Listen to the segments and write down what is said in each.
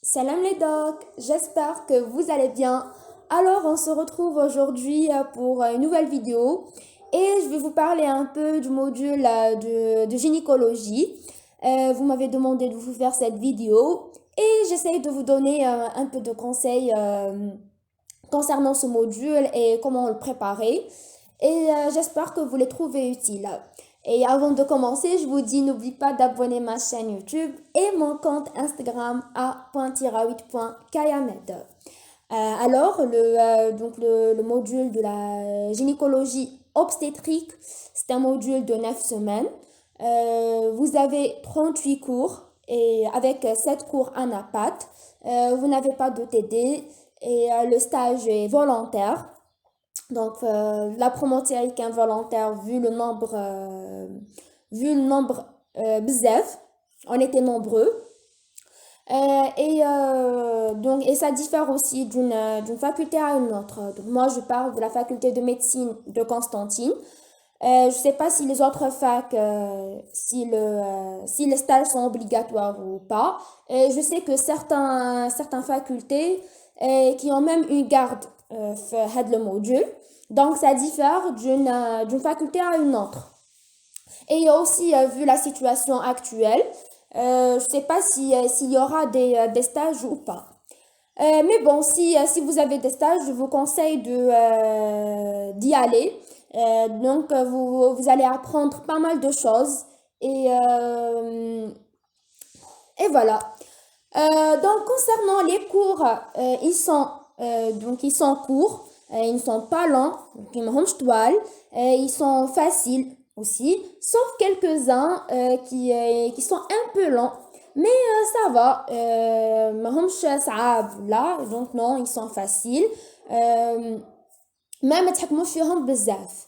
Salam les docs, j'espère que vous allez bien. Alors on se retrouve aujourd'hui pour une nouvelle vidéo et je vais vous parler un peu du module de gynécologie. Vous m'avez demandé de vous faire cette vidéo et j'essaie de vous donner un peu de conseils concernant ce module et comment le préparer. Et j'espère que vous les trouvez utiles. Et avant de commencer, je vous dis, n'oublie pas d'abonner ma chaîne YouTube et mon compte Instagram a.tiraoui.kayamed. Alors, le module de la gynécologie obstétrique, c'est un module de 9 semaines. Vous avez 38 cours et avec 7 cours en APAT. Vous n'avez pas de TD et le stage est volontaire. Donc, la promotion est involontaire vu le nombre bzef, on était nombreux. Et ça diffère aussi d'une faculté à une autre. Donc, moi, je parle de la faculté de médecine de Constantine. Je ne sais pas si les autres facs, si les stages sont obligatoires ou pas. Et je sais que certaines facultés qui ont même une garde fait le module. Donc, ça diffère d'une faculté à une autre. Et il y a aussi, vu la situation actuelle, je ne sais pas s'il y aura des stages ou pas. Mais bon, si vous avez des stages, je vous conseille d'y aller. Vous allez apprendre pas mal de choses. Et, euh, et voilà. Donc, concernant les cours, ils sont courts, ils ne sont pas longs, donc ils ils sont faciles aussi, sauf quelques-uns qui sont un peu longs. Mais ça va, ماهمش صعاب là, donc non, ils sont faciles. Euh, ما تحكموش فيهم بزاف.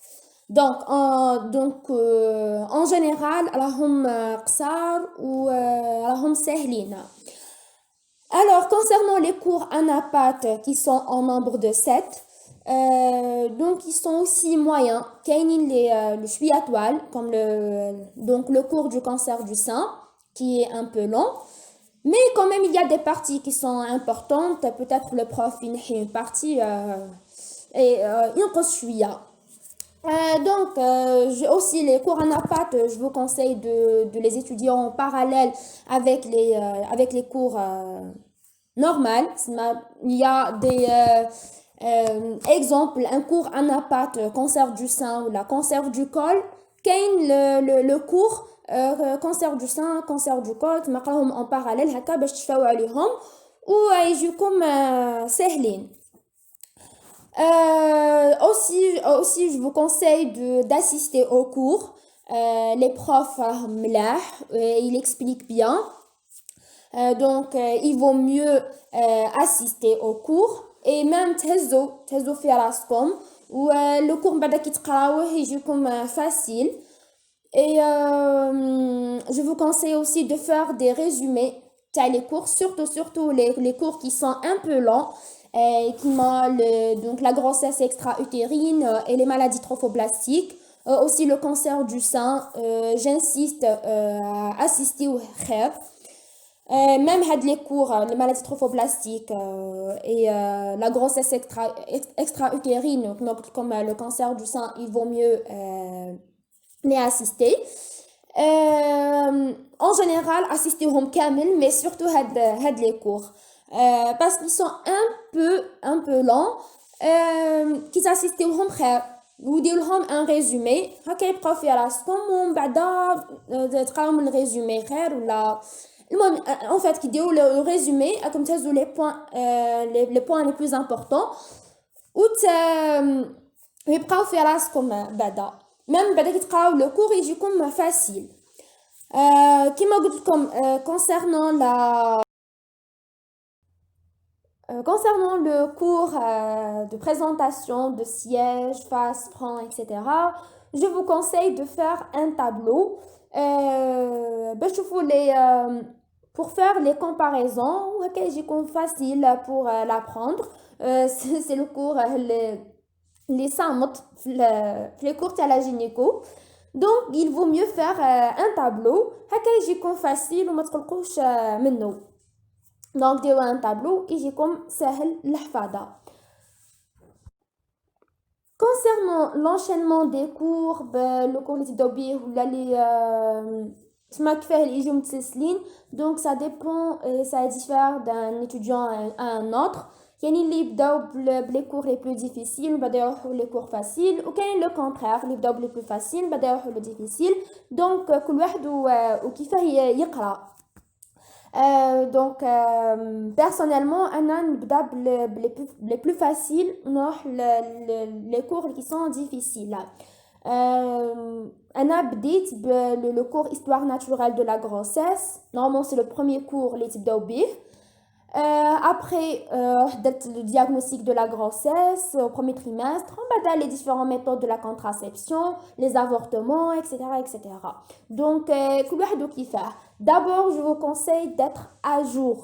En général راهم قصار وراهم سهلين. Alors, concernant les cours anapath qui sont en nombre de 7, donc ils sont aussi moyens. كاينين le شوية comme le cours du cancer du sein, qui est un peu long. Mais quand même, il y a des parties qui sont importantes. Peut-être le prof, il y a une partie et ينقص شوية. J'ai aussi les cours en appart, je vous conseille de les étudier en parallèle avec les cours normaux. Il y a des exemples, un cours en appart, cancer du sein ou la cancer du col. Le cours cancer du sein, cancer du col, تنقراهم en parallèle هكا باش تشفاو عليهم ويجيكم سهلين. Aussi, je vous conseille d'assister aux cours. Les profs, ملاح, ils expliquent bien. Il vaut mieux assister aux cours. Et même تهزو في راسكم. Le cours بعد كي تقراوه يجيكم facile. Et je vous conseille aussi de faire des résumés t'as les cours, surtout les cours qui sont un peu longs, donc la grossesse extra-utérine et les maladies trophoblastiques, aussi le cancer du sein. J'insiste à assister au khayr. Même les cours, les maladies trophoblastiques et la grossesse extra-utérine, donc, comme le cancer du sein, il vaut mieux les assister. En général, assister au kamel, mais surtout les cours. Parce qu'ils sont un peu longs. Qu'ils assistent au khayr. Vous dites un résumé. هكا يبقاو في راسكم ومن بعد تقراو من résumé خير ولا المهم en fait qui dit le résumé comme تهزوا les points les plus importants ويبقاو في راسكم بعدا. Même بعد كي تقراو le cours يجيكم facile. كما قلت لكم concernant le cours de présentation de siège, face, front, etc., je vous conseille de faire un tableau pour faire les comparaisons. C'est facile pour l'apprendre. C'est le cours, les SAMT, les cours à la gynéco. Donc, il vaut mieux faire un tableau. C'est facile, وما تقلقوش منه. Donc ديروا un tableau يجيكم سهل الحفاظة. Concernant l'enchaînement des courbes, le cours اللي تبداو بيه ولا اللي تسمى كيفاه اللي يجيو متسلسلين. Donc ça dépend et ça diffère d'un étudiant à un autre. يعني اللي يبداو بلي cours les plus difficiles وبعدا يروحوا les cours faciles وكاين le contraire اللي يبداو بلي plus faciles وبعدا يروحوا le difficile. Donc كل واحد وكيفاه يقرا. Donc personnellement انا نبدا بلي plus faciles نروح les cours qui sont difficiles. أنا بديت le cours histoire naturelle de la grossesse. Normalement c'est le premier cours اللي تبداو بيه. Après حددت le diagnostic de la grossesse au premier trimestre. On بعدا les différentes méthodes de la contraception, les avortements, etc. etc. Donc كل واحد وكيفاه. D'abord je vous conseille d'être à jour.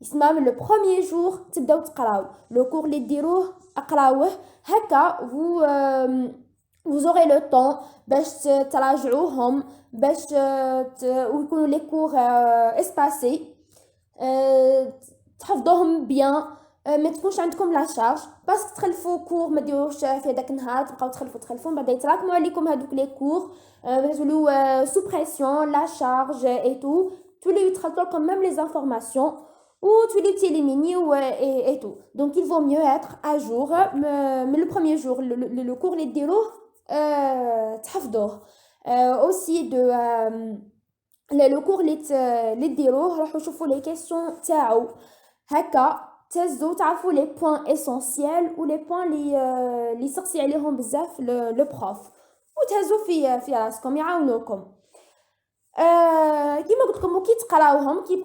يسمى le premier jour تبداو تقراو le cours اللي ديروه اقراوه هكا vous aurez le temps باش تراجعوهم باش ويكونوا لي كور espacés تحفظوهم بيان ما تكونش عندكم لا شارج باسكو تخلفوا كور ما ديروش في هذاك النهار تبقاو تخلفوا بعد يتراكموا عليكم هذوك لي كور تولوا سو بريسيون لا شارج اي تو توليو يتخلطوا لكم même les informations ou tu les élimines et tout. Donc il vaut mieux être à jour. Mais le premier jour, le cours les déroule تحفظوه. Aussi de le cours les déroule راحوا شوفوا les questions تاعو هكا تهزو تعرفوا les points essentiels ou les points اللي يسقسي عليهم بزاف le prof وتهزو في راسكم يعاونوكم. كيما قلت لكم كي تقراوهم كي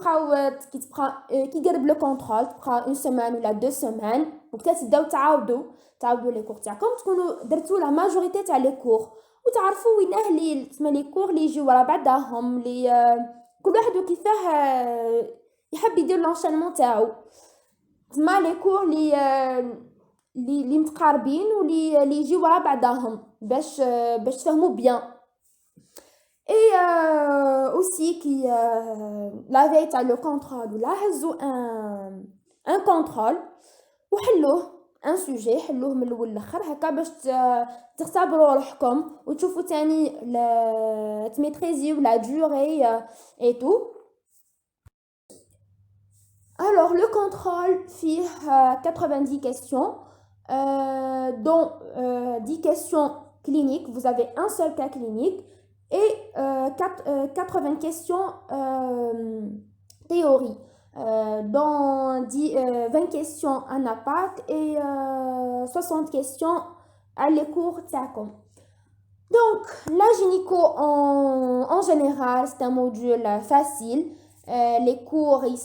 يقرب لو كونترول تبقى اون سيمين ولا دو سيمين وقتها تبداو تعاودوا لي كور تاعكم تكونوا درتوا لا ماجوريتي تاع لي كور وتعرفوا ويناه لي تسمى لي كور اللي يجيو ورا بعضهم لي كل واحد وكيفاه يحب يدير لونشينمون تاعو تسمى لي كور اللي متقاربين واللي يجيو ورا بعضهم باش تفهموا بيان. Et aussi qui la veille تاع le contrôle ولا هزوا un contrôle وحلوه un sujet حلوه من الاول للاخر هكا باش تختبروا روحكم وتشوفوا تاني تميتريزيو la durée et tout. Alors le contrôle فيه 90 questions dont 10 questions cliniques. Vous avez un seul cas clinique et 80 questions théorie. Dans 20 questions en APAC et 60 questions à les cours TACOM. Donc, la gynéco en général, c'est un module facile. Les cours, ils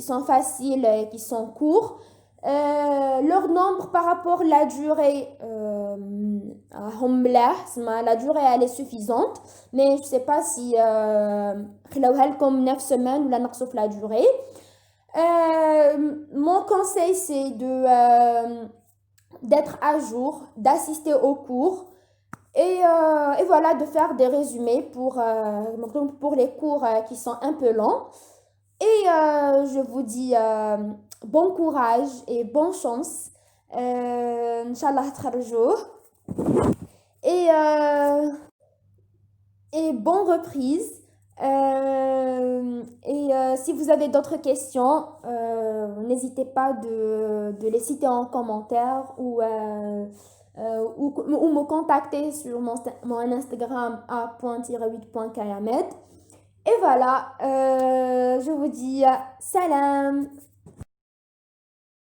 sont faciles et qui sont courts. Leur nombre par rapport à la durée, la durée elle est suffisante, mais je sais pas si comme 9 semaines ou la la durée. Mon conseil c'est d'être à jour, d'assister aux cours et voilà, de faire des résumés pour les cours qui sont un peu longs. Et je vous dis bon courage et bonne chance. Inch'Allah تخرجوه. Et bonne reprise. Si vous avez d'autres questions, n'hésitez pas de les citer en commentaire ou me contacter sur mon Instagram a.8.kayamed. Et voilà, je vous dis salam.